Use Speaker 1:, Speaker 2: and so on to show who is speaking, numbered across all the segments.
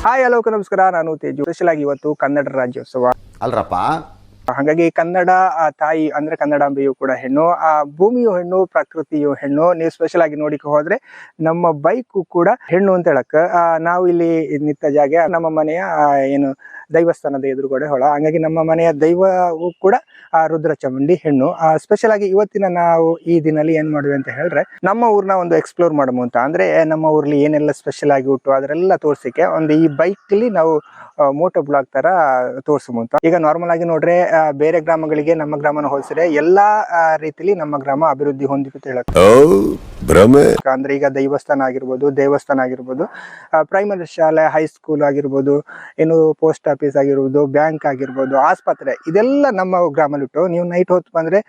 Speaker 1: Hi hello ನಮಸ್ಕಾರ, ನಾನು Teju. Special ಆಗಿ ಇವತ್ತು ಕನ್ನಡ ರಾಜ್ಯೋತ್ಸವ
Speaker 2: ಅಲ್ರಪ್ಪ.
Speaker 1: ಹಾಗಾಗಿ ಕನ್ನಡ ತಾಯಿ ಅಂದ್ರೆ ಕನ್ನಡಾಂಬೆಯು ಕೂಡ ಹೆಣ್ಣು, ಆ ಭೂಮಿಯು ಹೆಣ್ಣು, ಪ್ರಕೃತಿಯು ಹೆಣ್ಣು. ನೀವು ಸ್ಪೆಷಲ್ ಆಗಿ ನೋಡಿಕ ಹೋದ್ರೆ ನಮ್ಮ ಬೈಕು ಕೂಡ ಹೆಣ್ಣು ಅಂತ ಹೇಳಕ್ ನಾವು ಇಲ್ಲಿ ನಿಂತ ಜಾಗ ನಮ್ಮ ಮನೆಯ ಏನು ದೈವಸ್ಥಾನದ ಎದುರುಗಡೆ ಹೊಳ. ಹಾಗಾಗಿ ನಮ್ಮ ಮನೆಯ ದೈವವು ಕೂಡ ರುದ್ರ ಚಾಮುಂಡಿ ಹೆಣ್ಣು. ಸ್ಪೆಷಲ್ ಆಗಿ ಇವತ್ತಿನ ನಾವು ಈ ದಿನಲ್ಲಿ ಏನ್ ಮಾಡಿದ್ವಿ ಅಂತ ಹೇಳಿದ್ರೆ, ನಮ್ಮ ಊರ್ನ ಒಂದು ಎಕ್ಸ್ಪ್ಲೋರ್ ಮಾಡಮು ಅಂತ. ಅಂದ್ರೆ ನಮ್ಮ ಊರ್ಲಿ ಏನೆಲ್ಲ ಸ್ಪೆಷಲ್ ಆಗಿ ಉಂಟು ಅದರೆಲ್ಲ ತೋರ್ಸಿಕೆ ಒಂದು ಈ ಬೈಕ್ ಅಲ್ಲಿ ನಾವು ಮೋಟೋ ಬ್ಲಾಗ್ ತರ ತೋರ್ಸಮಂತ. ಈಗ ನಾರ್ಮಲ್ ಆಗಿ ನೋಡ್ರೆ ಬೇರೆ ಗ್ರಾಮಗಳಿಗೆ ನಮ್ಮ ಗ್ರಾಮನ ಹೋಲಿಸಿದ್ರೆ ಎಲ್ಲಾ ರೀತಿಲಿ ನಮ್ಮ ಗ್ರಾಮ ಅಭಿವೃದ್ಧಿ ಹೊಂದಿತ್ತು ಹೇಳಕ್. ಅಂದ್ರೆ ಈಗ ದೇವಸ್ಥಾನ ಆಗಿರ್ಬೋದು, ಪ್ರೈಮರಿ ಶಾಲೆ, ಹೈಸ್ಕೂಲ್ ಆಗಿರ್ಬೋದು, ಇನ್ನು ಪೋಸ್ಟ್ ಆಫೀಸ್ ಆಗಿರ್ಬೋದು, ಬ್ಯಾಂಕ್ ಆಗಿರ್ಬೋದು, ಆಸ್ಪತ್ರೆ, ಇದೆಲ್ಲ ನಮ್ಮ ಗ್ರಾಮಲ್ಲಿ ಉಂಟು. ನೀವು ನೈಟ್ ಹೊತ್ತು ಬಂದ್ರೆ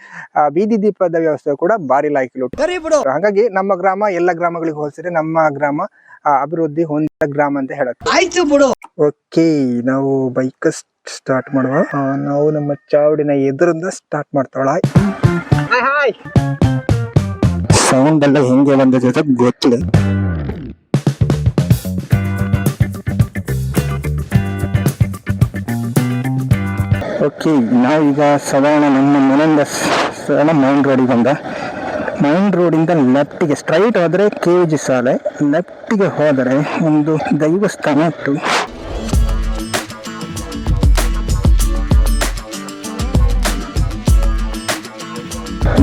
Speaker 1: ಬೀದಿ ದೀಪದ ವ್ಯವಸ್ಥೆ ಕೂಡ ಭಾರಿ ಲಾಯ್ಕಿಲ್ ಉಂಟು. ಹಾಗಾಗಿ ನಮ್ಮ ಗ್ರಾಮ ಎಲ್ಲ ಗ್ರಾಮಗಳಿಗೆ ಹೋಲಿಸಿದ್ರೆ ನಮ್ಮ ಗ್ರಾಮ ಅಭಿವೃದ್ಧಿ ಹೊಂದಿದ ಗ್ರಾಮ ಅಂತ ಹೇಳಕ್. ಓಕೆ, ನಾವು ಬೈಕ್ ಸ್ಟಾರ್ಟ್ ಮಾಡುವ. ನಾವು ನಮ್ಮ ಚಾವಡಿನ ಎದುರಿಂದ ಸ್ಟಾರ್ಟ್ ಮಾಡ್ತಾಳ. ಸೌಂಡ್ ಎಲ್ಲ ಹೆಂಗೆ ಬಂದಿದೆ ಗೊತ್ತಿಲ್ಲ. ಓಕೆ, ನಾವೀಗ ಸಾಧಾರಣ ನಮ್ಮ ಮನೆಯಿಂದ ಮೈನ್ ರೋಡಿಗೆ ಬಂದ. ಮೈನ್ ರೋಡಿಂದ ಲೆಫ್ಟಿಗೆ ಸ್ಟ್ರೈಟ್ ಹೋದರೆ KVG ಶಾಲೆ, ಲೆಫ್ಟಿಗೆ ಹೋದರೆ ಒಂದು ದೈವಸ್ಥಾನ ಇತ್ತು.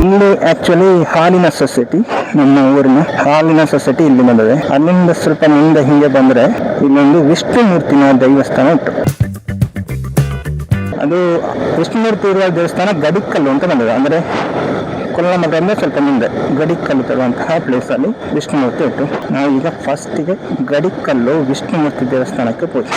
Speaker 1: ಇಲ್ಲಿ ಆಕ್ಚುಲಿ ಹಾಲಿನ ಸೊಸೈಟಿ, ನಮ್ಮ ಊರಿನ ಹಾಲಿನ ಸೊಸೈಟಿ ಇಲ್ಲಿ ಬಂದಿದೆ. ಅಲ್ಲಿಂದ ಸ್ವಲ್ಪ ಮುಂದೆ ಹಿಂಗೆ ಬಂದ್ರೆ ಇಲ್ಲೊಂದು ವಿಷ್ಣುಮೂರ್ತಿನ ದೇವಸ್ಥಾನ ಉಂಟು. ಅದು ವಿಷ್ಣುಮೂರ್ತಿ ಇರುವ ದೇವಸ್ಥಾನ ಗಡಿಕಲ್ಲು ಅಂತ ಬಂದಿದೆ. ಅಂದ್ರೆ ಕೊಲ್ಲಮಗರಿಂದ ಸ್ವಲ್ಪ ಮುಂದೆ ಗಡಿಕಲ್ಲು ತರುವಂತಹ ಪ್ಲೇಸ್ ಅಲ್ಲಿ ವಿಷ್ಣುಮೂರ್ತಿ ಉಂಟು. ನಾವೀಗ ಫಸ್ಟಿಗೆ ಗಡಿಕಲ್ಲು ವಿಷ್ಣುಮೂರ್ತಿ ದೇವಸ್ಥಾನಕ್ಕೆ ಹೋಗಿ.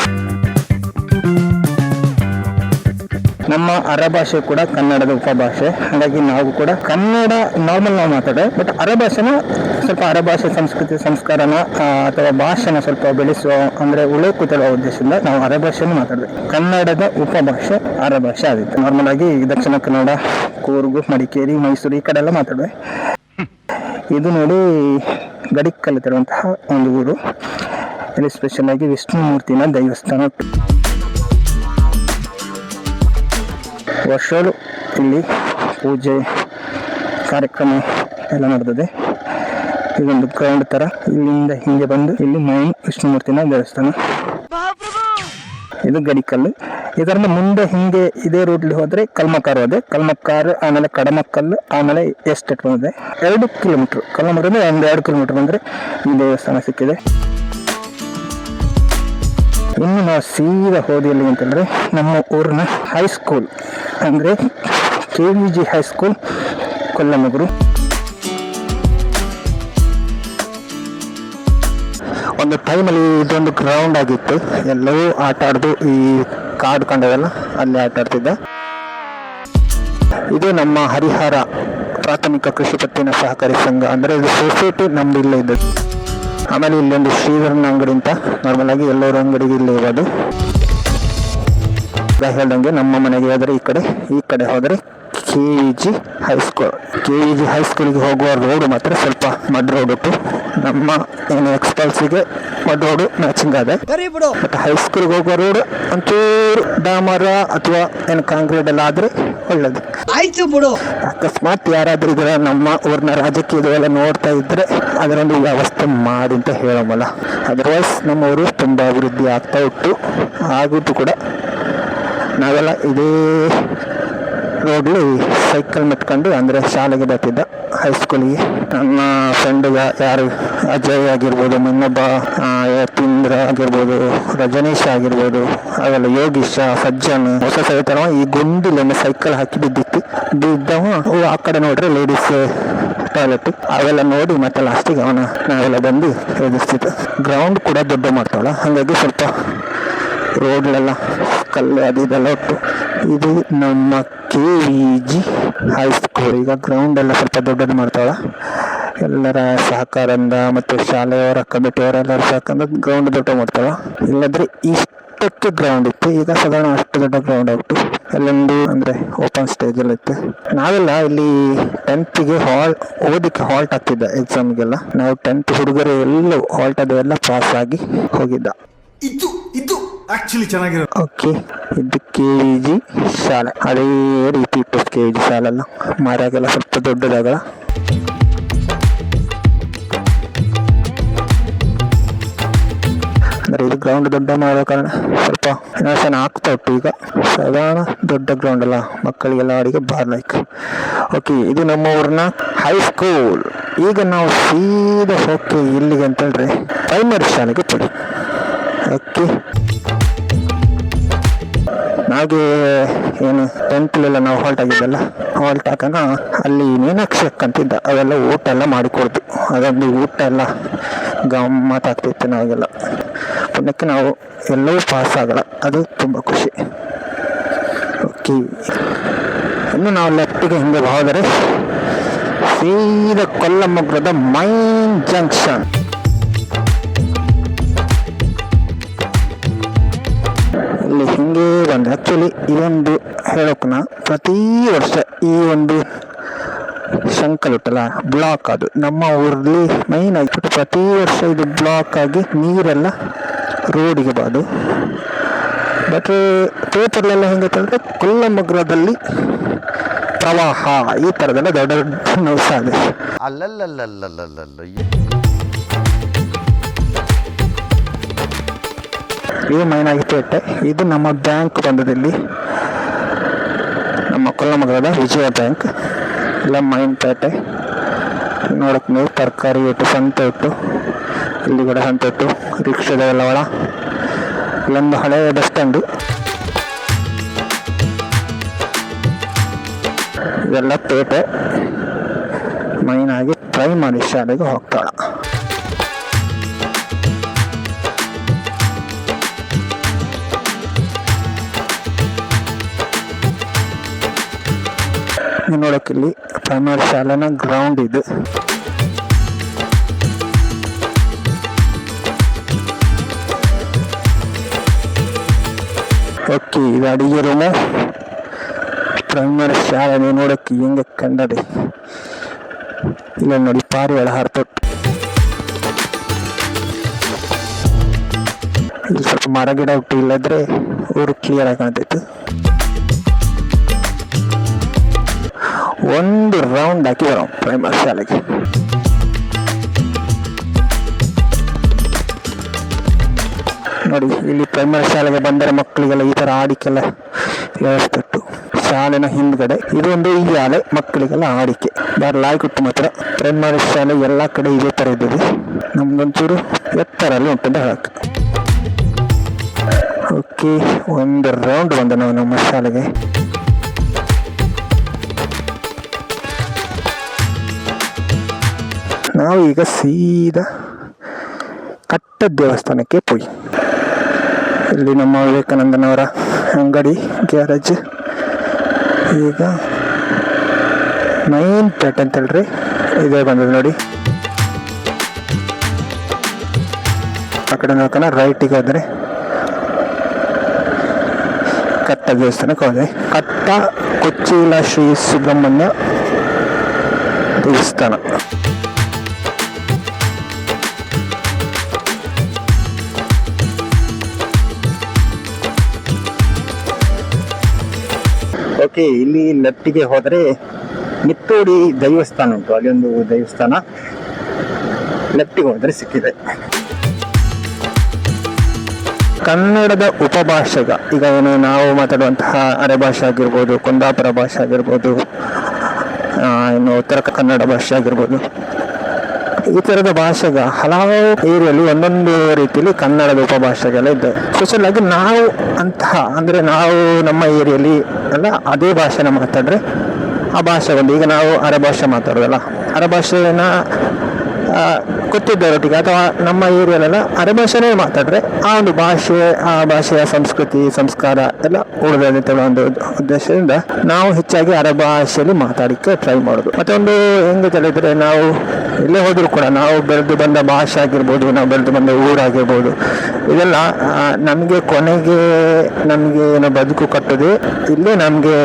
Speaker 1: ನಮ್ಮ ಅರಭಾಷೆ ಕೂಡ ಕನ್ನಡದ ಉಪಭಾಷೆ. ಹಾಗಾಗಿ ನಾವು ಕೂಡ ಕನ್ನಡ ನಾರ್ಮಲ್ ನಾವು ಮಾತಾಡೋದು, ಬಟ್ ಅರಭಾಷೆನ ಸ್ವಲ್ಪ ಅರಭಾಷೆ ಸಂಸ್ಕೃತಿ ಸಂಸ್ಕಾರನ ಅಥವಾ ಭಾಷೆನ ಸ್ವಲ್ಪ ಬೆಳೆಸುವ ಅಂದ್ರೆ ಉಳಿಕು ತರುವ ಉದ್ದೇಶದಿಂದ ನಾವು ಅರಭಾಷೆಯನ್ನು ಮಾತಾಡಿದ್ವಿ. ಕನ್ನಡದ ಉಪಭಾಷೆ ಅರಭಾಷೆ ಆಗಿತ್ತು. ನಾರ್ಮಲ್ ಆಗಿ ದಕ್ಷಿಣ ಕನ್ನಡ, ಕೂರ್ಗು, ಮಡಿಕೇರಿ, ಮೈಸೂರು ಈ ಕಡೆ ಎಲ್ಲ ಮಾತಾಡುವೆ. ಇದು ನೋಡಿ ಗಡಿಕಲ್ಲು ತರುವಂತಹ ಒಂದು ಊರು. ಇಲ್ಲಿ ಸ್ಪೆಷಲ್ ಆಗಿ ವಿಷ್ಣುಮೂರ್ತಿನ ದೇವಸ್ಥಾನ. ವರ್ಷಗಳು ಇಲ್ಲಿ ಪೂಜೆ ಕಾರ್ಯಕ್ರಮ ಎಲ್ಲ ನಡೆದಿದೆ. ಇದೊಂದು ಗ್ರೌಂಡ್ ತರ. ಇಲ್ಲಿಂದ ಹಿಂಗೆ ಬಂದು ಇಲ್ಲಿ ಮೈನ್ ವಿಷ್ಣುಮೂರ್ತಿನ ದೇವಸ್ಥಾನ. ಇದು ಗಡಿಕಲ್ಲು. ಇದರಿಂದ ಮುಂದೆ ಹಿಂಗೆ ಇದೇ ರೂಟ್ಲಿ ಹೋದ್ರೆ ಕಲ್ಮಕ್ಕಾರು ಹೋದೆ. ಕಲ್ಮಕ್ಕಾರು ಆಮೇಲೆ ಕಡಮಕ್ಕಲ್ಲು, ಆಮೇಲೆ ಎಸ್ಟೇಟ್ ಬಂದಿದೆ. 2 ಕಿಲೋಮೀಟರ್ ಕಲ್ಮಕ್ಕರಿಂದ 2 ಕಿಲೋಮೀಟರ್ ಬಂದ್ರೆ ಈ ದೇವಸ್ಥಾನ ಸಿಕ್ಕಿದೆ. ಇನ್ನು ನಾವು ಸೀದಾ ಹೋದಿಯಲ್ಲಿ ಅಂತಂದ್ರೆ ನಮ್ಮ ಊರಿನ ಹೈಸ್ಕೂಲ್ ಅಂದ್ರೆ KVG ಹೈಸ್ಕೂಲ್ ಕೊಲ್ಲಮಗುರು. ಒಂದು ಟೈಮಲ್ಲಿ ಇದೊಂದು ಗ್ರೌಂಡ್ ಆಗಿತ್ತು. ಎಲ್ಲವೂ ಆಟ ಆಡ್ದು ಈ ಕಾಡು ಕಂಡವೆಲ್ಲ ಅಲ್ಲಿ ಆಟ ಆಡ್ತಿದ್ದ. ಇದು ನಮ್ಮ ಹರಿಹರ ಪ್ರಾಥಮಿಕ ಕೃಷಿ ಪತ್ತಿನ ಸಹಕಾರಿ ಸಂಘ, ಅಂದ್ರೆ ಇದು ಸೊಸೈಟಿ ನಮ್ದು ಇಲ್ಲೇ ಇದ್ದದ್ದು. ಆಮೇಲೆ ಇಲ್ಲೊಂದು ಶ್ರೀಧರನ ಅಂಗಡಿ ಅಂತ, ನಾರ್ಮಲ್ ಆಗಿ ಎಲ್ಲರ ಅಂಗಡಿಗೆ ಇಲ್ಲೇ ಇರೋದು. ಹೇಳ್ದಂಗೆ ನಮ್ಮ ಮನೆಗೆ ಹೋದರೆ ಈ ಕಡೆ ಹೋದರೆ KVG ಹೈಸ್ಕೂಲ್. KVG ಹೈಸ್ಕೂಲಿಗೆ ಹೋಗುವ ರೋಡ್ ಮಾತ್ರ ಸ್ವಲ್ಪ ಮಡ್ ರೋಡ್ ಉಂಟು. ನಮ್ಮ ಏನು ಎಕ್ಸ್ಪಲ್ಸಿಗೆ ಮಡ್ ರೋಡ್ ಮ್ಯಾಚಿಂಗ್ ಆದ. ಬಟ್ ಹೈಸ್ಕೂಲ್ಗೆ ಹೋಗುವ ರೋಡ್ ಒಂಚೂರು ಡಾಮರ ಅಥವಾ ಏನು ಕಾಂಕ್ರೀಟ್ ಎಲ್ಲ ಆದ್ರೆ ಒಳ್ಳೇದು. ಅಕಸ್ಮಾತ್ ಯಾರಾದ್ರೂ ಇದ್ರ ನಮ್ಮ ಊರಿನ ರಾಜಕೀಯದೆಲ್ಲ ನೋಡ್ತಾ ಇದ್ರೆ ಅದರೊಂದು ವ್ಯವಸ್ಥೆ ಮಾಡಿ ಅಂತ ಹೇಳೋಮಲ್ಲ. ಅದರ್ವೈಸ್ ನಮ್ಮ ಊರು ತುಂಬಾ ಅಭಿವೃದ್ಧಿ ಆಗ್ತಾ ಉಂಟು, ಆಗುತ್ತು ಕೂಡ. ನಾವೆಲ್ಲ ಇದೇ ರೋಡ್ಲಿ ಸೈಕಲ್ ಮೆಟ್ಕೊಂಡು ಅಂದರೆ ಶಾಲೆಗೆ ಬರ್ತಿದ್ದ ಹೈಸ್ಕೂಲಿಗೆ. ನನ್ನ ಫ್ರೆಂಡ್ ಯಾರು ಅಜಯ್ ಆಗಿರ್ಬೋದು, ಇನ್ನೊಬ್ಬ ಯತೀಂದ್ರ ಆಗಿರ್ಬೋದು, ರಜನೀಶ್ ಆಗಿರ್ಬೋದು, ಅವೆಲ್ಲ ಯೋಗೀಶ, ಸಜ್ಜನ್, ಹೊಸ ಸಹಿತ ಈ ಗುಂಡಿಲೊಮ್ಮೆ ಸೈಕಲ್ ಹಾಕಿ ಬಿದ್ದವ. ಆ ಕಡೆ ನೋಡ್ರೆ ಲೇಡೀಸ್ ಟಾಯ್ಲೆಟ್ ಅವೆಲ್ಲ ನೋಡಿ ಮತ್ತೆ ಲಾಸ್ಟಿಗೆ ನಾವೆಲ್ಲ ಬಂದು ಎದುರಿಸ್ತಿತ್ತು. ಗ್ರೌಂಡ್ ಕೂಡ ದೊಡ್ಡ ಮಾಡ್ತಾವಲ್ಲ, ಹಾಗಾಗಿ ಸ್ವಲ್ಪ ರೋಡ್ಲೆಲ್ಲ ಕಲ್ಲು ಅದು ಇದೆಲ್ಲ ಉಂಟು. ಇದು ನಮ್ಮ KVG ಹೈಸ್ಕೂಲ್. ಈಗ ಗ್ರೌಂಡ್ ಎಲ್ಲ ಸ್ವಲ್ಪ ದೊಡ್ಡದು ಮಾಡ್ತಾಳ. ಎಲ್ಲರ ಸಹಕಾರದಿಂದ ಮತ್ತು ಶಾಲೆಯವರ ಕಮಿಟಿಯವರೆಲ್ಲರ ಸಹಕಾರ ಗ್ರೌಂಡ್ ದೊಡ್ಡ ಮಾಡ್ತಾಳ. ಇಲ್ಲದ್ರೆ ಇಷ್ಟಕ್ಕೆ ಗ್ರೌಂಡ್ ಇತ್ತು, ಈಗ ಸಾಧಾರಣ ಅಷ್ಟು ದೊಡ್ಡ ಗ್ರೌಂಡ್ ಆಗ್ಬಿಟ್ಟು ಅಲ್ಲೊಂದು ಅಂದ್ರೆ ಓಪನ್ ಸ್ಟೇಜ್ ಎಲ್ಲ ಇತ್ತು. ನಾವೆಲ್ಲ ಇಲ್ಲಿ 10th ಓದಕ್ಕೆ ಹಾಲ್ಟ್ ಆಗ್ತಿದ್ದ ಎಕ್ಸಾಮ್ಗೆಲ್ಲ. ನಾವು 10th ಹುಡುಗರು ಎಲ್ಲೂ ಹಾಲ್ಟ್ ಅದೆಲ್ಲ ಪಾಸ್ ಆಗಿ ಹೋಗಿದ್ದ.
Speaker 2: ಇದು ಆಕ್ಚುಲಿ ಚೆನ್ನಾಗಿರೋ.
Speaker 1: ಓಕೆ, ಇದು KVG ಶಾಲೆ. ಅದೇ ರೀತಿ ಇಟ್ಟು KVG ಶಾಲೆಲ್ಲ ಮರಗೆಲ್ಲ ಸ್ವಲ್ಪ ದೊಡ್ಡದಾಗಲ್ಲ. ಅಂದರೆ ಇದು ಗ್ರೌಂಡ್ ದೊಡ್ಡ ಮಾಡೋ ಕಾರಣ ಸ್ವಲ್ಪ ಇನೋವೇಷನ್ ಆಗ್ತಾ ಉಂಟು. ಈಗ ಸಾಧಾರಣ ದೊಡ್ಡ ಗ್ರೌಂಡ್ ಅಲ್ಲ, ಮಕ್ಕಳಿಗೆಲ್ಲ ಅವರಿಗೆ ಬಾರ್ಲೈಕ್. ಓಕೆ, ಇದು ನಮ್ಮ ಊರಿನ ಹೈಸ್ಕೂಲ್. ಈಗ ನಾವು ಸೀದಾ ಹೋಗಿ ಇಲ್ಲಿಗೆ ಅಂತ ಹೇಳಿದ್ರೆ ಪ್ರೈಮರಿ ಶಾಲೆಗೆ ಕೊಡಿ. ಓಕೆ, ಹಾಗೆ ಏನು ಟೆಂತ್ಲೆಲ್ಲ ನಾವು ಹಾಲ್ಟ್ ಆಗಿದ್ದಲ್ಲ, ಹಾಲ್ಟ್ ಹಾಕೋಣ ಅಲ್ಲಿ ಮೀನಾಕ್ಷಿ ಅಂತಿದ್ದ, ಅವೆಲ್ಲ ಊಟ ಎಲ್ಲ ಮಾಡಿಕೊಡ್ತು. ಅದೊಂದು ಊಟ ಎಲ್ಲ ಗಮ್ಮತ್ತಾಗ್ತಿತ್ತು ನಾವಾಗೆಲ್ಲ. ಪುಣ್ಯಕ್ಕೆ ನಾವು ಎಲ್ಲವೂ ಪಾಸ್ ಆಗಲ್ಲ, ಅದು ತುಂಬ ಖುಷಿ. ಓಕೆ, ಇನ್ನು ನಾವು ಲೆಫ್ಟಿಗೆ ಹಿಂಗೆ ಹೋದರೆ ಸೀದಾ ಕೊಲ್ಲಮೊಗ್ರದ ಮೈನ್ ಜಂಕ್ಷನ್. ಇಲ್ಲಿ ಹಿಂಗೆ ಬಂದು ಆ್ಯಕ್ಚುಲಿ ಇದೊಂದು ಹೇಳೋಕೆ ಪ್ರತಿ ವರ್ಷ ಈ ಒಂದು ಶಂಕಲ್ ಉಂಟಲ್ಲ ಬ್ಲಾಕ್, ಅದು ನಮ್ಮ ಊರಲ್ಲಿ ಮೈನ್ ಆಗಿಬಿಟ್ಟು ಪ್ರತಿ ವರ್ಷ ಇದು ಬ್ಲಾಕ್ ಆಗಿ ನೀರೆಲ್ಲ ರೋಡಿಗೆ ಬಾದು. ಬಟ್ ಪೇಪರ್ಲೆಲ್ಲ ಹೆಂಗೆ ಹೇಳಿದ್ರೆ ಕೊಲ್ಲಮೊಗ್ರದಲ್ಲಿ ಪ್ರವಾಹ ಈ ಥರದೆಲ್ಲ ದೊಡ್ಡ ದೊಡ್ಡ ನ್ಯೂಸ್ ಇದೆ. ಇದು ಮೈನಾಗಿ ಪೇಟೆ. ಇದು ನಮ್ಮ ಬ್ಯಾಂಕ್ ಬಂದದಲ್ಲಿ ನಮ್ಮ ಕೊಲ್ಲಮೊಗ್ರದ ವಿಜಯ ಬ್ಯಾಂಕ್. ಇಲ್ಲ ಮೈನ್ ಪೇಟೆ ನೋಡಕ್ಕೆ ನೀವು ತರಕಾರಿ ಇಟ್ಟು ಸಂತೆ ಇಟ್ಟು, ಇಲ್ಲಿ ಕೂಡ ಸಂತೆ ಇಟ್ಟು, ರಿಕ್ಷಾದೆಲ್ಲ ಒಳ. ಇಲ್ಲೊಂದು ಹಳೆಯ ಬಸ್ ಸ್ಟ್ಯಾಂಡು. ಇದೆಲ್ಲ ಪೇಟೆ. ಮೈನಾಗಿ ಪ್ರೈಮರಿ ಶಾಲೆಗೆ ಹೋಗ್ತಾಳ. ನೋಡಕ್ಕಿಲ್ಲಿ ಪ್ರೈಮರಿ ಶಾಲೆನ ಗ್ರೌಂಡ್ ಇದು. ಓಕೆ, ಇದು ಅಡಿಗೆ ರೂಮು. ಪ್ರೈಮರಿ ಶಾಲೆ ನೀವು ನೋಡಕ್ಕೆ ಹೆಂಗೆ ಕಂಡದೆ. ಇಲ್ಲ ನೋಡಿ, ಪಾರಿವಾಳ ಹಾರ್ತೊಟ್ಟು. ಇಲ್ಲಿ ಸ್ವಲ್ಪ ಮರ ಗಿಡ ಹುಟ್ಟು, ಇಲ್ಲದ್ರೆ ಊರು ಕ್ಲಿಯರ್ ಆಗಿ ಕಾಣ್ತೈತು. ಒಂದು ರೌಂಡ್ ಹಾಕಿ ಬರೋ ಪ್ರೈಮರಿ ಶಾಲೆಗೆ. ನೋಡಿ, ಇಲ್ಲಿ ಪ್ರೈಮರಿ ಶಾಲೆಗೆ ಬಂದರೆ ಮಕ್ಕಳಿಗೆಲ್ಲ ಈ ಥರ ಆಡಿಕೆಲ್ಲ ವ್ಯವಸ್ಥೆ ಉಂಟು. ಶಾಲೆನ ಹಿಂದ್ಗಡೆ ಇದೊಂದು ಈ ಶಾಲೆ, ಮಕ್ಕಳಿಗೆಲ್ಲ ಆಡಿಕೆ ಬರ್ಲಾಯ್ಕೊಟ್ಟು. ಮಾತ್ರ ಪ್ರೈಮರಿ ಶಾಲೆ ಎಲ್ಲ ಕಡೆ ಇದೇ ಥರ ಇದ್ದದೆ. ನಮ್ಗೊಂಚೂರು ಎತ್ತರಲ್ಲಿ ಉಂಟು ಹೇಳಕ್ಕೆ. ಓಕೆ, ಒಂದು ರೌಂಡ್ ಬಂದ ನಾವು ನಮ್ಮ ಶಾಲೆಗೆ. ನಾವು ಈಗ ಸೀದಾ ಕಟ್ಟ ದೇವಸ್ಥಾನಕ್ಕೆ ಹೋಗಿ. ಇಲ್ಲಿ ನಮ್ಮ ವಿವೇಕಾನಂದನವರ ಅಂಗಡಿ, ಗ್ಯಾರೇಜ್. ಈಗ ಮೈನ್ ಪೇಟೆ ಅಂತ ಹೇಳ್ರಿ ಇದೇ ಬಂದದ್ದು ನೋಡಿ. ಆ ಕಡೆ ನೋಡ್ಕೊಂಡು ರೈಟಿಗೆ ಹೋದರೆ ಕಟ್ಟ ದೇವಸ್ಥಾನಕ್ಕೆ ಹೋದೆ. ಕಟ್ಟ ಕೊಚ್ಚಿಲ ಶ್ರೀ ಸುಬ್ರಹ್ಮಣ್ಯ ದೇವಸ್ಥಾನ. ಓಕೆ, ಇಲ್ಲಿ ಲೆಫ್ಟಿಗೆ ಹೋದರೆ ನಿತ್ತೋಡಿ ದೇವಸ್ಥಾನ ಉಂಟು. ಅಲ್ಲೊಂದು ದೇವಸ್ಥಾನ ಲೆಫ್ಟಿಗೆ ಹೋದರೆ ಸಿಕ್ಕಿದೆ. ಕನ್ನಡದ ಉಪಭಾಷೆಗ ಈಗ ಏನು ನಾವು ಮಾತಾಡುವಂತಹ ಅರೆಭಾಷೆ ಆಗಿರ್ಬೋದು, ಕುಂದಾಪುರ ಭಾಷೆ ಆಗಿರ್ಬೋದು, ಇನ್ನು ಉತ್ತರ ಕನ್ನಡ ಭಾಷೆ ಆಗಿರ್ಬೋದು, ಈ ಥರದ ಭಾಷೆಗ ಹಲವು ಏರಿಯಲ್ಲಿ ಒಂದೊಂದು ರೀತಿಯಲ್ಲಿ ಕನ್ನಡದ ಉಪಭಾಷೆಗೆಲ್ಲ ಇದೆ. ಸ್ಪೆಷಲ್ ಆಗಿ ನಾವು ಅಂತಹ ಅಂದರೆ ನಾವು ನಮ್ಮ ಏರಿಯಲ್ಲಿ ಎಲ್ಲ ಅದೇ ಭಾಷೆನ ಮಾತಾಡ್ರೆ ಆ ಭಾಷೆ ಒಂದು. ಈಗ ನಾವು ಅರೆಭಾಷೆ ಮಾತಾಡೋದಲ್ಲ, ಅರೆಭಾಷೆನ ಗೊತ್ತಿದ್ದವರೊಟ್ಟಿಗೆ ಅಥವಾ ನಮ್ಮ ಏರಿಯಲ್ಲೆಲ್ಲ ಅರೆಭಾಷೆನೇ ಮಾತಾಡ್ರೆ ಆ ಒಂದು ಭಾಷೆ, ಆ ಭಾಷೆಯ ಸಂಸ್ಕೃತಿ ಸಂಸ್ಕಾರ ಎಲ್ಲ ಉಳಿದ ಒಂದು ಉದ್ದೇಶದಿಂದ ನಾವು ಹೆಚ್ಚಾಗಿ ಅರೆಭಾಷೆಯಲ್ಲಿ ಮಾತಾಡಲಿಕ್ಕೆ ಟ್ರೈ ಮಾಡೋದು. ಮತ್ತೆ ಒಂದು ಹೆಂಗೆ ತಿಳಿದ್ರೆ, ನಾವು ಎಲ್ಲೇ ಹೋದರೂ ಕೂಡ ನಾವು ಬೆಳೆದು ಬಂದ ಭಾಷೆ ಆಗಿರ್ಬೋದು, ನಾವು ಬೆಳೆದು ಬಂದ ಊರಾಗಿರ್ಬೋದು, ಇದೆಲ್ಲ ನಮಗೆ ಕೊನೆಗೆ ನಮಗೆ ಏನೋ ಬದುಕು ಕಟ್ಟೋದು ಇಲ್ಲೇ ನಮಗೆ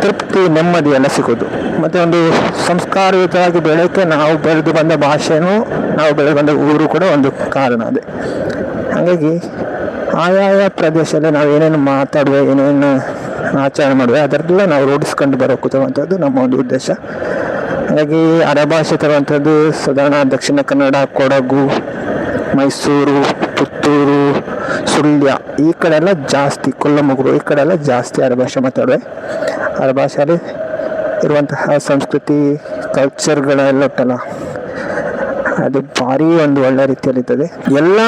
Speaker 1: ತೃಪ್ತಿ ನೆಮ್ಮದಿ ಎಲ್ಲ ಸಿಗೋದು. ಮತ್ತು ಒಂದು ಸಂಸ್ಕಾರಯುತವಾಗಿ ಬೆಳೆಯೋಕ್ಕೆ ನಾವು ಬೆಳೆದು ಬಂದ ಭಾಷೆನೂ ನಾವು ಬೆಳೆದು ಬಂದ ಊರು ಕೂಡ ಒಂದು ಕಾರಣ ಅದೇ. ಹಾಗಾಗಿ ಆಯಾಯ ಪ್ರದೇಶದಲ್ಲಿ ನಾವು ಏನೇನು ಮಾತಾಡುವೆ, ಏನೇನು ಆಚರಣೆ ಮಾಡುವೆ ಅದರೆಲ್ಲ ನಾವು ರೂಢಿಸ್ಕೊಂಡು ಬರೋಕುವಂಥದ್ದು ನಮ್ಮ ಒಂದು ಉದ್ದೇಶ. ಹಾಗಾಗಿ ಅರೆಭಾಷೆ ತರುವಂಥದ್ದು ಸಾಧಾರಣ ದಕ್ಷಿಣ ಕನ್ನಡ, ಕೊಡಗು, ಮೈಸೂರು, ಪುತ್ತೂರು, ಸುಳ್ಯ ಈ ಕಡೆ ಎಲ್ಲ ಜಾಸ್ತಿ, ಕೊಲ್ಲಮುಗುರು ಈ ಕಡೆ ಎಲ್ಲ ಜಾಸ್ತಿ ಅರೆಭಾಷೆ ಮಾತಾಡುವೆ. ಅರೆಭಾಷೆಯಲ್ಲಿ ಇರುವಂತಹ ಸಂಸ್ಕೃತಿ ಕಲ್ಚರ್ಗಳೆಲ್ಲ ಉಂಟಲ್ಲ, ಅದು ಭಾರಿ ಒಂದು ಒಳ್ಳೆ ರೀತಿಯಲ್ಲಿರ್ತದೆ. ಎಲ್ಲ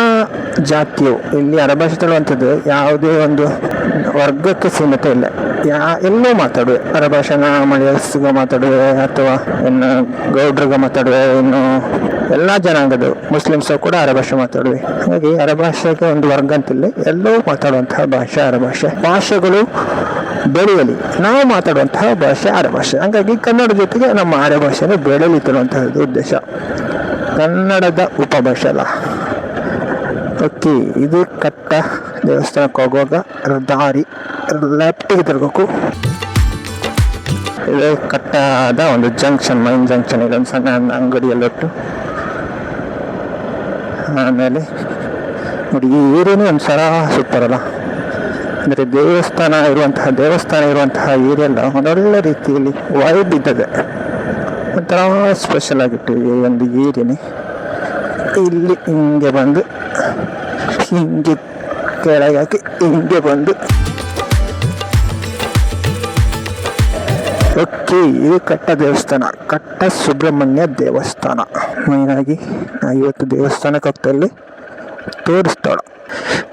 Speaker 1: ಜಾತಿಯು ಇಲ್ಲಿ ಅರೆಭಾಷೆ ತರುವಂಥದ್ದು ಯಾವುದೇ ಒಂದು ವರ್ಗಕ್ಕೆ ಸೀಮಿತ ಇಲ್ಲ. ಎಲ್ಲೂ ಮಾತಾಡುವೆ ಅರೆಭಾಷೆನ. ಮಲಯಾಳಿಗ ಮಾತಾಡುವೆ, ಅಥವಾ ಇನ್ನು ಗೌಡ್ರಿಗೆ ಮಾತಾಡುವೆ, ಇನ್ನು ಎಲ್ಲ ಜನಾಂಗದ ಮುಸ್ಲಿಮ್ಸ್ ಕೂಡ ಅರೆಭಾಷೆ ಮಾತಾಡುವೆ. ಹಾಗಾಗಿ ಅರೆಭಾಷೆಗೆ ಒಂದು ವರ್ಗ ಅಂತಿಲ್ಲ, ಎಲ್ಲವೂ ಮಾತಾಡುವಂತಹ ಭಾಷೆ ಅರೆಭಾಷೆ. ಭಾಷೆಗಳು ಬೆಳೆಯಲಿ, ನಾವು ಮಾತಾಡುವಂತಹ ಭಾಷೆ ಅರೆಭಾಷೆ. ಹಾಗಾಗಿ ಕನ್ನಡ ಜೊತೆಗೆ ನಮ್ಮ ಅರೆಭಾಷೆನ ಬೆಳೆಯಲಿ ತರುವಂತಹದ್ದು ಉದ್ದೇಶ. ಕನ್ನಡದ ಉಪಭಾಷೆ ಅಲ್ಲ. ಓಕೆ, ಇದು ಕಟ್ಟ ದೇವಸ್ಥಾನಕ್ಕೆ ಹೋಗುವಾಗ ದಾರಿ ಲೆಫ್ಟಿಗೆ ತಿರ್ಗಬೇಕು. ಇದು ಕಟ್ಟದ ಒಂದು ಜಂಕ್ಷನ್, ಮೈನ್ ಜಂಕ್ಷನ್. ಇದೊಂದು ಸಣ್ಣ ಅಂಗಡಿಯಲ್ಲಿಟ್ಟು ಆಮೇಲೆ ನೋಡಿ ಈ ಏರಿಯಾನೇ ಒಂದು ಸಲ ಸೂಪರ್ ಅಲ್ಲ. ಅಂದರೆ ದೇವಸ್ಥಾನ ಇರುವಂತಹ ಏರಿಯಾ ಎಲ್ಲ ಒಂದೊಳ್ಳೆ ರೀತಿಯಲ್ಲಿ ವೈಬ್ ಇದ್ದದೆ, ಒಂಥರ ಸ್ಪೆಷಲ್ ಆಗಿತ್ತು ಈ ಒಂದು ಏರಿಯಾನೇ. ಇಲ್ಲಿ ಹಿಂಗೆ ಬಂದು ಹಿಂಗೆ ಕೆಳಗೆ ಹಾಕಿ ಹಿಂಗೆ ಬಂದು ಓಕೆ, ಇದು ಕಟ್ಟ ದೇವಸ್ಥಾನ, ಕಟ್ಟ ಸುಬ್ರಹ್ಮಣ್ಯ ದೇವಸ್ಥಾನ. ಮೇನಾಗಿ ಇವತ್ತು ದೇವಸ್ಥಾನಕ್ಕೆ ಹೋಗ್ತಾ ತೋರಿಸ್ತಾಳ.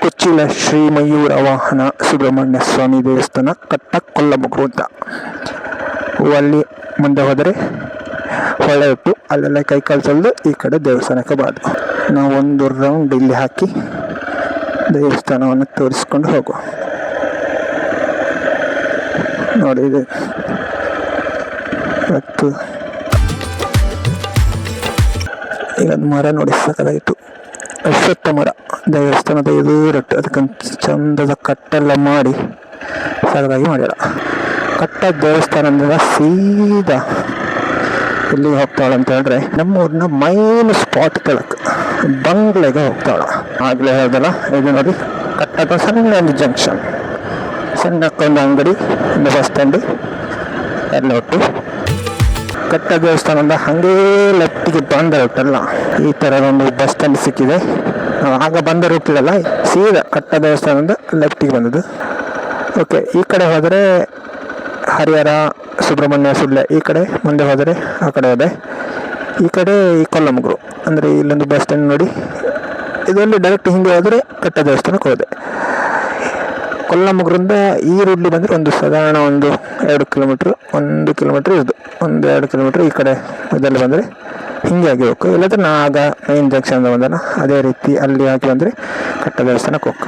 Speaker 1: ಕೊಚ್ಚಿಲ ಶ್ರೀ ಮಯೂರ ವಾಹನ ಸುಬ್ರಹ್ಮಣ್ಯ ಸ್ವಾಮಿ ದೇವಸ್ಥಾನ, ಕಟ್ಟ ಕೊಲ್ಲಮುಗುರು ಅಂತ. ಅಲ್ಲಿ ಮುಂದೆ ಹೋದರೆ ಹೊಳೆ ಇಟ್ಟು ಅಲ್ಲೆಲ್ಲ ಕೈ ಕಾಲು ತೊಳೆದು ಈ ಕಡೆ ದೇವಸ್ಥಾನಕ್ಕೆ ಬಾದು. ನಾವು ಒಂದು ರೌಂಡ್ ಇಲ್ಲಿ ಹಾಕಿ ದೇವಸ್ಥಾನವನ್ನು ತೋರಿಸ್ಕೊಂಡು ಹೋಗುವ. ನೋಡಿ ಇದೆ ಮತ್ತು ಈಗ ಮರ ನೋಡಿ ಸಾಕಾಗಿತ್ತು, ಅಶ್ವತ್ಥ ಮರ ದೇವಸ್ಥಾನದ ಎದುರಟ್ಟು. ಅದಕ್ಕಂತ ಚಂದದ ಕಟ್ಟೆಲ್ಲ ಮಾಡಿ ಸಾಕಾಗಿ ಮಾಡ್ಯಾರ. ಕಟ್ಟ ದೇವಸ್ಥಾನದಿಂದ ಸೀದಾ ಎಲ್ಲಿಗೆ ಹೋಗ್ತಾಳ ಅಂತ ಹೇಳಿದ್ರೆ ನಮ್ಮೂರಿನ ಮೈನ್ ಸ್ಪಾಟ್ ಕೆಳಕ್ಕೆ ಬಂಗ್ಲೆಗೆ ಹೋಗ್ತಾಳ. ಆಗ್ಲೇ ಹೇಳ್ದಲ್ಲ, ಇದು ನೋಡಿ ಕಟ್ಟದ ಸಣ್ಣ ಒಂದು ಜಂಕ್ಷನ್, ಸಣ್ಣಕ್ಕೊಂದು ಅಂಗಡಿ, ಒಂದು ಬಸ್ ಸ್ಟ್ಯಾಂಡ್ ಎಲ್ಲ ಒಟ್ಟು. ಕಟ್ಟ ದೇವಸ್ಥಾನದಿಂದ ಹಾಗೇ ಲೆಫ್ಟಿಗೆ ಬಂದ ರೂಟಲ್ಲ ಈ ಥರದ ಒಂದು ಬಸ್ ಸ್ಟ್ಯಾಂಡ್ ಸಿಕ್ಕಿದೆ. ಆಗ ಬಂದ ರೂಟಲ್ಲ, ಸೀದಾ ಕಟ್ಟ ದೇವಸ್ಥಾನದಿಂದ ಲೆಫ್ಟಿಗೆ ಬಂದದ್ದು. ಓಕೆ, ಈ ಕಡೆ ಹೋದರೆ ಹರಿಹರ, ಸುಬ್ರಹ್ಮಣ್ಯ, ಸುಳ್ಯ. ಈ ಕಡೆ ಮುಂದೆ ಹೋದರೆ ಆ ಕಡೆ ಹೋದೆ. ಈ ಕಡೆ ಈ ಕೊಲ್ಲಮುಗುರು. ಅಂದರೆ ಇಲ್ಲೊಂದು ಬಸ್ ಸ್ಟ್ಯಾಂಡ್ ನೋಡಿ, ಇದರಲ್ಲಿ ಡೈರೆಕ್ಟ್ ಹಿಂಗೆ ಹೋದರೆ ಕಟ್ಟ ದೇವಸ್ಥಾನಕ್ಕೆ ಹೋದೆ. ಕೊಲ್ಲಮುಗುರಿಂದ ಈ ರೂಟ್ಲಿ ಬಂದರೆ ಒಂದು ಸಾಧಾರಣ 1 ಕಿಲೋಮೀಟ್ರ್, 1 ಕಿಲೋಮೀಟ್ರ್ ಇರೋದು, 1-2 ಕಿಲೋಮೀಟ್ರ್. ಈ ಕಡೆ ಇದರಲ್ಲಿ ಬಂದರೆ ಹಿಂಗೆ ಆಗಿ ಹೋಗು. ಇಲ್ಲಾಂದರೆ ಆಗ ಮೈನ್ ಜಂಕ್ಷನ್ ಬಂದನ ಅದೇ ರೀತಿ ಅಲ್ಲಿ ಹಾಕಿ ಬಂದರೆ ಕಟ್ಟ ದೇವಸ್ಥಾನಕ್ಕೆ ಹೋಗು.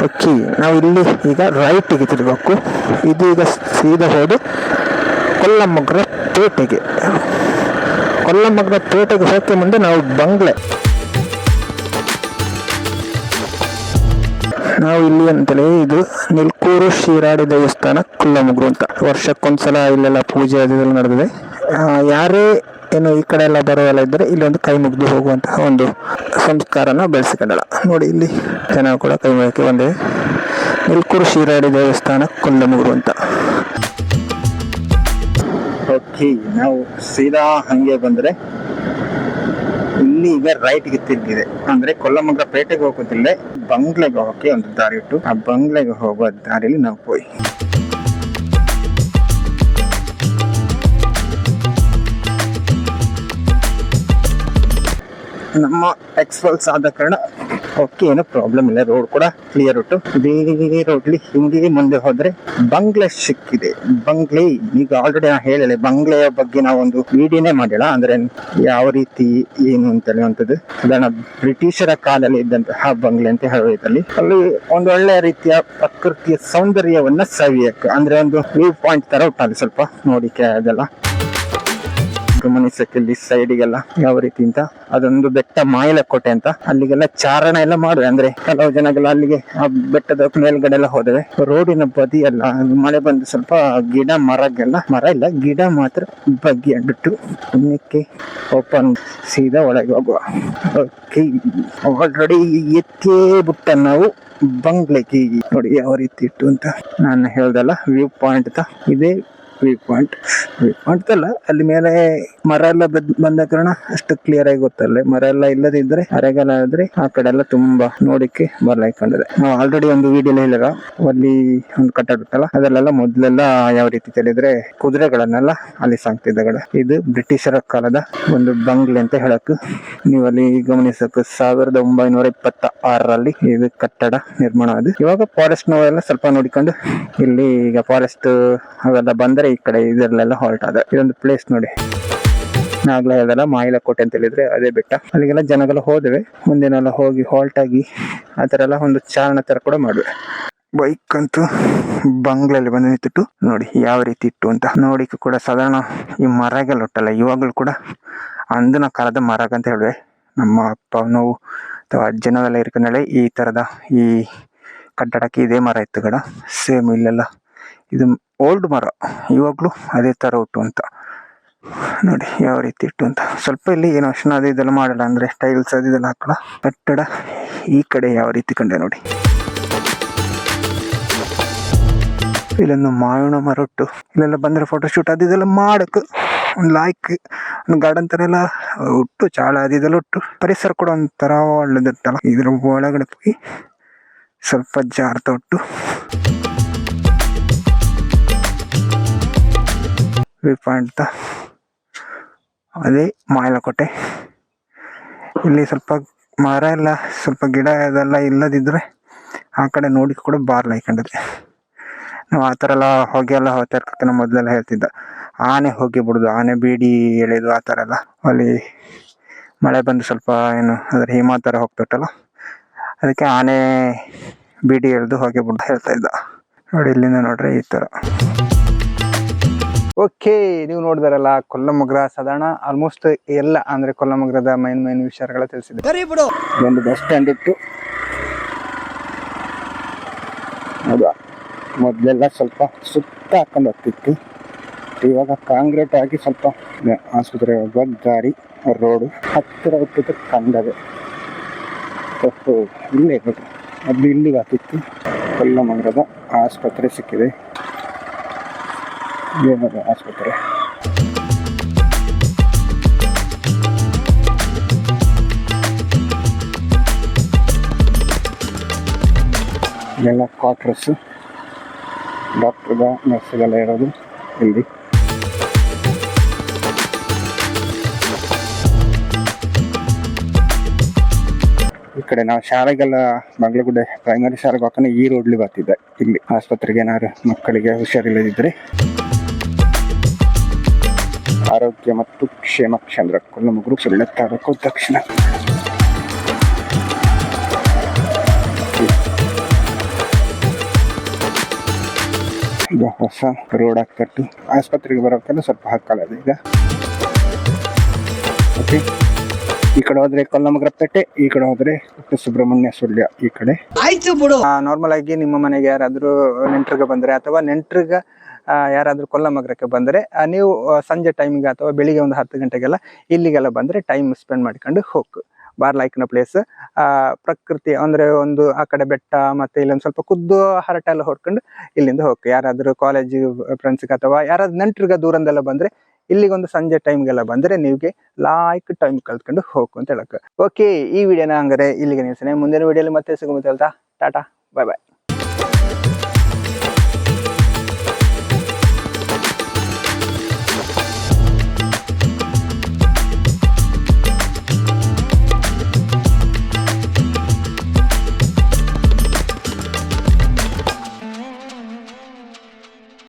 Speaker 1: ಓಕೆ, ನಾವು ಇಲ್ಲಿ ಈಗ ರೈಟಿಗೆ ತಿರುಗಬೇಕು. ಇದು ಈಗ ಸೀದಾ ಹೋದು ಕೊಲ್ಲಮುಗ್ರ ಪೇಟೆಗೆ. ಕೊಲ್ಲಮುಗ್ರ ಪೇಟೆಗೆ ಹೋಗಕ್ಕೆ ಮುಂದೆ ನಾವು ಬಂಗ್ಲೆ. ನಾವು ಇಲ್ಲಿ ಅಂತಲೇ ಇದು ನಿಲ್ಕೂರು ಶ್ರೀರಾಡಿ ದೇವಸ್ಥಾನ ಕೊಲ್ಲಮುಗ್ರು ಅಂತ. ವರ್ಷಕ್ಕೊಂದ್ಸಲ ಇಲ್ಲೆಲ್ಲ ಪೂಜೆ ಅದೆಲ್ಲ ನಡೆದಿದೆ. ಯಾರೇ ಏನು ಈ ಕಡೆ ಎಲ್ಲ ಬರೋಲ್ಲ ಇದ್ದರೆ ಇಲ್ಲಿ ಒಂದು ಕೈ ಮುಗಿದು ಹೋಗುವಂತಹ ಒಂದು ಸಂಸ್ಕಾರನ ಬೆಳೆಸಿಕೊಂಡಳ. ನೋಡಿ ಇಲ್ಲಿ ಜನ ಕೂಡ ಕೈ ಮುಗಕ್ಕೆ ಬಂದಿದೆ. ನಿಲ್ಕೂರು ಶ್ರೀರಾಡಿ ದೇವಸ್ಥಾನ ಕೊಲ್ಲಮುಗ್ರು ಅಂತ. ಓಕೆ, ನಾವು ಸೀದಾ ಹಂಗೆ ಬಂದರೆ ಇಲ್ಲಿ ಈಗ ರೈಟ್ಗೆ ತಿರುಗಿದೆ. ಅಂದ್ರೆ ಕೊಲ್ಲಮುಗ್ರ ಪೇಟೆಗೆ ಹೋಗೋದಿಲ್ಲ, ಬಂಗ್ಲೆಗೆ ಹೋಗಕ್ಕೆ ಒಂದು ದಾರಿ ಇಟ್ಟು ಆ ಬಂಗ್ಲೆಗೆ ಹೋಗುವ ದಾರಿಯಲ್ಲಿ ನಾವು ಹೋಗಿ ನಮ್ಮ ಎಕ್ಸ್ಪಲ್ಸ್ ಆದ ಕಾರಣ ಓಕೆ, ಏನು ಪ್ರಾಬ್ಲಮ್ ಇಲ್ಲ. ರೋಡ್ ಕೂಡ ಕ್ಲಿಯರ್ ಉಂಟು. ಇದೇ ರೋಡ್ಲಿ ಹಿಂಗೆ ಮುಂದೆ ಹೋದ್ರೆ ಬಂಗ್ಲೆ ಸಿಕ್ಕಿದೆ. ಬಂಗ್ಲೆ ಈಗ ಆಲ್ರೆಡಿ ನಾ ಹೇಳಿಲ್ಲ, ಬಂಗ್ಲೆಯ ಬಗ್ಗೆ ನಾವು ಒಂದು ವಿಡಿಯೋನೇ ಮಾಡಿಲ್ಲ. ಅಂದ್ರೆ ಯಾವ ರೀತಿ ಏನು ಅಂತ ಹೇಳುವಂಥದ್ದು ಅದನ್ನ ಬ್ರಿಟಿಷರ ಕಾಲದಲ್ಲಿ ಇದ್ದಂತಹ ಬಂಗ್ಲೆ ಅಂತ ಹೇಳೋದ್ರಲ್ಲಿ ಅಲ್ಲಿ ಒಂದು ಒಳ್ಳೆ ರೀತಿಯ ಪ್ರಕೃತಿಯ ಸೌಂದರ್ಯವನ್ನ ಸವಿಯಕ್ಕೆ, ಅಂದ್ರೆ ಒಂದು ವ್ಯೂ ಪಾಯಿಂಟ್ ತರ ಉಂಟು. ಸ್ವಲ್ಪ ನೋಡಿಕೆ ಅದೆಲ್ಲ ಗಮನಿಸಕ್ಕೆ ಇಲ್ಲಿ ಸೈಡಿಗೆಲ್ಲ ಯಾವ ರೀತಿ ಅಂತ ಅದೊಂದು ಬೆಟ್ಟ ಮಾಯಲಕೋಟೆ ಅಂತ, ಅಲ್ಲಿಗೆಲ್ಲ ಚಾರಣ ಎಲ್ಲ ಮಾಡುವೆ. ಅಂದ್ರೆ ಕೆಲವು ಜನಗೆಲ್ಲ ಅಲ್ಲಿಗೆ ಆ ಬೆಟ್ಟದ ಮೇಲ್ಗಡೆ ಎಲ್ಲ ಹೋದವೆ. ರೋಡಿನ ಬದಿ ಎಲ್ಲ ಮಳೆ ಬಂದು ಸ್ವಲ್ಪ ಗಿಡ ಮರ ಇಲ್ಲ, ಗಿಡ ಮಾತ್ರ ಬಗ್ಗಿ ಅಂದ್ಬಿಟ್ಟು ಇನ್ನಕ್ಕೆ ಓಪನ್ ಸೀದಾ ಒಳಗೆ ಹೋಗುವ. ಓಕೆ, ಆಲ್ರೆಡಿ ಎತ್ತೇ ಬಿಟ್ಟ ನಾವು ಬಂಗ್ಲೆಗೆ. ನೋಡಿ ಯಾವ ರೀತಿ ಇಟ್ಟು ಅಂತ ನಾನು ಹೇಳ್ದಲ್ಲ, ವ್ಯೂ ಪಾಯಿಂಟ್ ಇದೇ ವ್ಯೂ ಪಾಯಿಂಟ್ ಅಲ್ಲ, ಅಲ್ಲಿ ಮೇಲೆ ಮರ ಎಲ್ಲ ಬಂದ ಕಾರಣ ಅಷ್ಟು ಕ್ಲಿಯರ್ ಆಗಿ ಗೊತ್ತಲ್ಲ. ಮರ ಎಲ್ಲ ಇಲ್ಲದಿದ್ರೆ ಅರೆಗಾಲ ಆದ್ರೆ ಆ ಕಡೆ ಎಲ್ಲ ತುಂಬಾ ನೋಡಿಕ್ಕೆ ಬರ್ಲಾಯ್ಕೊಂಡಿದೆ. ನಾವು ಆಲ್ರೆಡಿ ಒಂದು ವಿಡಿಯೋ ಹೇಳಿರ ಅಲ್ಲಿ ಒಂದು ಕಟ್ಟಡ ಇತ್ತಲ್ಲ, ಅದರಲ್ಲೆಲ್ಲ ಮೊದ್ಲೆಲ್ಲ ಯಾವ ರೀತಿ ತಿಳಿದ್ರೆ ಕುದುರೆಗಳನ್ನೆಲ್ಲ ಅಲ್ಲಿ ಸಾಕ್ತಿದ್ದ. ಇದು ಬ್ರಿಟಿಷರ ಕಾಲದ ಒಂದು ಬಂಗ್ಲೆ ಅಂತ ಹೇಳಕ್ ನೀವು ಅಲ್ಲಿ ಗಮನಿಸಬೇಕು. 1926ರಲ್ಲಿ ಇದು ಕಟ್ಟಡ ನಿರ್ಮಾಣ ಆದ. ಇವಾಗ ಫಾರೆಸ್ಟ್ ನಾವೆಲ್ಲ ಸ್ವಲ್ಪ ನೋಡಿಕೊಂಡು ಇಲ್ಲಿ ಈಗ ಫಾರೆಸ್ಟ್ ಅವೆಲ್ಲ ಬಂದ್ರೆ ಈ ಕಡೆ ಇದರಲ್ಲೆಲ್ಲ ಹಾಲ್ಟ್ ಆದ. ಇದೊಂದು ಪ್ಲೇಸ್ ನೋಡಿ, ನಾಗ್ಲೇ ಹೇಳ್ದಲ್ಲ ಮಾಯಿಲಕೋಟೆ ಅಂತ ಹೇಳಿದ್ರೆ ಅದೇ ಬೆಟ್ಟ. ಅಲ್ಲಿಗೆಲ್ಲ ಜನಗೆಲ್ಲ ಹೋದವೆ, ಮುಂದಿನೆಲ್ಲ ಹೋಗಿ ಹಾಲ್ಟ್ ಆಗಿ ಆ ತರ ಎಲ್ಲ ಒಂದು ಚಾರಣ ತರ ಕೂಡ ಮಾಡುವೆ. ಬೈಕ್ ಅಂತೂ ಬಂಗ್ಲಲ್ಲಿ ಬಂದು ನಿಂತಿಟ್ಟು ನೋಡಿ ಯಾವ ರೀತಿ ಇಟ್ಟು ಅಂತ ನೋಡಿಕ್ಕೆ ಕೂಡ ಸಾಧಾರಣ ಈ ಮರಗೆಲ್ಲ ಉಂಟಲ್ಲ, ಇವಾಗಲೂ ಕೂಡ ಅಂದಿನ ಕಾಲದ ಮರಗ ಅಂತ ಹೇಳುವೆ. ನಮ್ಮ ಅಪ್ಪ ನಾವು ಅಥವಾ ಅಜ್ಜನವೆಲ್ಲ ಇರ್ಕೊಂಡಳೆ ಈ ತರದ ಈ ಕಟ್ಟಡಕ್ಕೆ ಇದೇ ಮರ ಇತ್ತು ಕಡ. ಸೇಮ್ ಇಲ್ಲೆಲ್ಲ ಇದು ಓಲ್ಡ್ ಮರ, ಇವಾಗ್ಲೂ ಅದೇ ತರ ಉಂಟು ಅಂತ ನೋಡಿ ಯಾವ ರೀತಿ ಇಟ್ಟು ಅಂತ. ಸ್ವಲ್ಪ ಇಲ್ಲಿ ಏನೋ ಅಷ್ಟು ಅದು ಇದೆಲ್ಲ ಮಾಡಲ್ಲ, ಅಂದ್ರೆ ಟೈಲ್ಸ್ ಅದು ಇದೆಲ್ಲ ಹಾಕಲ್ಲ. ಕಟ್ಟಡ ಈ ಕಡೆ ಯಾವ ರೀತಿ ಕಂಡೆ ನೋಡಿ, ಇಲ್ಲೊಂದು ಮಾವಿನ ಮರ ಉಂಟು. ಇಲ್ಲೆಲ್ಲ ಬಂದ್ರೆ ಫೋಟೋಶೂಟ್ ಅದು ಇದೆಲ್ಲ ಮಾಡಕ್ ಒಂದು ಲಾಯ್ಕ್ ಒಂದು ಗಾರ್ಡನ್ ತರ ಎಲ್ಲ ಉಟ್ಟು, ಚಾಳ ಅದು ಇದೆಲ್ಲ ಉಟ್ಟು. ಪರಿಸರ ಕೂಡ ಒಂಥರ ಒಳ್ಳೆದಿರ್ತಲ್ಲ. ಇದ್ರ ಒಳಗಡೆ ಹೋಗಿ ಸ್ವಲ್ಪ ಜಾರ್ತಾ ಉಟ್ಟು ವ್ಯೂ ಪಾಯಿಂಟ್ ಅದೇ ಮಾಯಲಕೋಟೆ. ಇಲ್ಲಿ ಸ್ವಲ್ಪ ಮರ ಎಲ್ಲ ಸ್ವಲ್ಪ ಗಿಡ ಅದೆಲ್ಲ ಇಲ್ಲದಿದ್ರೆ ಆ ಕಡೆ ನೋಡಿ ಕೂಡ ಬಾರ್ಲಾಯ್ಕೊಂಡಿದೆ. ನಾವು ಆ ಥರ ಎಲ್ಲ ಹೊಗೆ ಎಲ್ಲ ಹೋಗ್ತಾ ಇರ್ಕಕ್ಕೆ ನಾವು ಮೊದಲೆಲ್ಲ ಹೇಳ್ತಿದ್ದ, ಆನೆ ಹೋಗಿ ಬಿಡೋದು, ಆನೆ ಬೀಡಿ ಎಳೆಯೋದು ಆ ಥರ ಎಲ್ಲ. ಅಲ್ಲಿ ಮಳೆ ಬಂದು ಸ್ವಲ್ಪ ಏನು ಅದರ ಹಿಮ ಥರ ಹೋಗ್ತಿತ್ತಲ್ಲ, ಅದಕ್ಕೆ ಆನೆ ಬೀಡಿ ಎಳೆದು ಹೋಗಿ ಬಿಡೋದು ಹೇಳ್ತಾ ಇದ್ದ. ನೋಡಿ ಇಲ್ಲಿಂದ ನೋಡ್ರಿ ಈ ಥರ. ಓಕೆ, ನೀವು ನೋಡಿದಾರಲ್ಲ ಕೊಲ್ಲಮಗ್ರ. ಸಾಧಾರಣ ಆಲ್ಮೋಸ್ಟ್ ಎಲ್ಲ ಅಂದ್ರೆ ಕೊಲ್ಲಮಗ್ರದ ಮೈನ್ ವಿಚಾರಗಳ ತಿಳಿಸಿದೆ. ಒಂದು ಬಸ್ ಸ್ಟ್ಯಾಂಡ್ ಇತ್ತು. ಹೌದಾ, ಮೊದಲೆಲ್ಲ ಸ್ವಲ್ಪ ಸುತ್ತ ಹಾಕೊಂಡು ಹೋಗ್ತಿತ್ತು, ಇವಾಗ ಕಾಂಕ್ರೀಟ್ ಆಗಿ ಸ್ವಲ್ಪ ಆಸ್ಪತ್ರೆ ಹೋಗುವ ದಾರಿ ರೋಡು ಹತ್ತಿರ ಹುಟ್ಟಿದ್ದು ಕಂಡದೆ. ಇಲ್ಲೇ ಅದು ಇಲ್ಲಿಗೆ ಹಾಕಿತ್ತು. ಕೊಲ್ಲಮಗ್ರದ ಆಸ್ಪತ್ರೆ ಸಿಕ್ಕಿದೆ, ಆಸ್ಪತ್ರೆ. ಎಲ್ಲ ಕ್ವಾರ್ಟರ್ಸ್, ಡಾಕ್ಟರ್ಗ ನರ್ಸ್ಗೆಲ್ಲ ಇರೋದು ಇಲ್ಲಿ. ಈ ಕಡೆ ನಾವು ಶಾಲೆಗೆಲ್ಲ ಬಾಗಲಗುಡ್ಡೆ ಪ್ರೈಮರಿ ಶಾಲೆಗೆ ಹೋಗ್ಕೊಂಡು ಈ ರೋಡ್ಲಿ ಬರ್ತಿದ್ದೆ. ಇಲ್ಲಿ ಆಸ್ಪತ್ರೆಗೆ ಏನಾದ್ರು ಮಕ್ಕಳಿಗೆ ಹುಷಾರಿಲ್ಲದಿದ್ದರೆ ಆರೋಗ್ಯ ಮತ್ತು ಕ್ಷೇಮ ಕೇಂದ್ರ ಕೊಲ್ಲಮಗ್ರು ಸುಳ್ಳೆ ತಾಲೂಕು ದಕ್ಷಿಣ. ಈಗ ಹೊಸ ರೋಡ್ ಹಾಕಟ್ಟು ಆಸ್ಪತ್ರೆಗೆ ಬರೋಕ್ಕೆಲ್ಲ ಸ್ವಲ್ಪ ಹಾಕಲ್ಲ ಈಗ. ಓಕೆ, ಈ ಕಡೆ ಹೋದ್ರೆ ಕೊಲ್ಲಮಗ್ರ ಪೇಟೆ, ಈ ಕಡೆ ಹೋದ್ರೆ ಸುಬ್ರಹ್ಮಣ್ಯ ಸುಳ್ಯ ಈ ಕಡೆ. ಆಯ್ತು ಬಿಡು. ನಾರ್ಮಲ್ ಆಗಿ ನಿಮ್ಮ ಮನೆಗೆ ಯಾರಾದ್ರೂ ನೆಂಟ್ರಿಗೆ ಬಂದ್ರೆ ಅಥವಾ ನೆಂಟ್ರಿಗ ಯಾರಾದ್ರೂ ಕೊಲ್ಲಮಗ್ರಕ್ಕೆ ಬಂದರೆ ನೀವು ಸಂಜೆ ಟೈಮಿಗೆ ಅಥವಾ ಬೆಳಿಗ್ಗೆ ಒಂದು 10 ಗಂಟೆಗೆಲ್ಲ ಇಲ್ಲಿಗೆಲ್ಲ ಬಂದರೆ ಟೈಮ್ ಸ್ಪೆಂಡ್ ಮಾಡ್ಕೊಂಡು ಹೋಗು. ಬಾರ್ಲಾಯ್ಕಿನ ಪ್ಲೇಸ್, ಪ್ರಕೃತಿ ಅಂದ್ರೆ ಒಂದು ಆ ಕಡೆ ಬೆಟ್ಟ ಮತ್ತೆ ಇಲ್ಲೊಂದು ಸ್ವಲ್ಪ ಕುದ್ದು ಹರಟ ಎಲ್ಲ ಹೊಡ್ಕೊಂಡು ಇಲ್ಲಿಂದ ಹೋಗು. ಯಾರಾದ್ರೂ ಕಾಲೇಜ್ ಫ್ರೆಂಡ್ಸ್ಗೆ ಅಥವಾ ಯಾರಾದ್ರೂ ನೆಂಟ್ರಿಗೆ ದೂರದೆಲ್ಲ ಬಂದ್ರೆ ಇಲ್ಲಿಗೊಂದು ಸಂಜೆ ಟೈಮ್ಗೆಲ್ಲ ಬಂದರೆ ನಿಮಗೆ ಲಾಯ್ಕ್ ಟೈಮ್ ಕಲ್ತ್ಕೊಂಡು ಹೋಗು ಅಂತ ಹೇಳಕ್ಕೆ. ಓಕೆ, ಈ ವಿಡಿಯೋನ ಹಂಗಾರೆ ಇಲ್ಲಿಗೆ ನಿಲ್ಸನೆ. ಮುಂದಿನ ವಿಡಿಯೋಲಿ ಮತ್ತೆ ಸಿಗುತ್ತೆ. ಟಾಟಾ, ಬಾಯ್ ಬಾಯ್.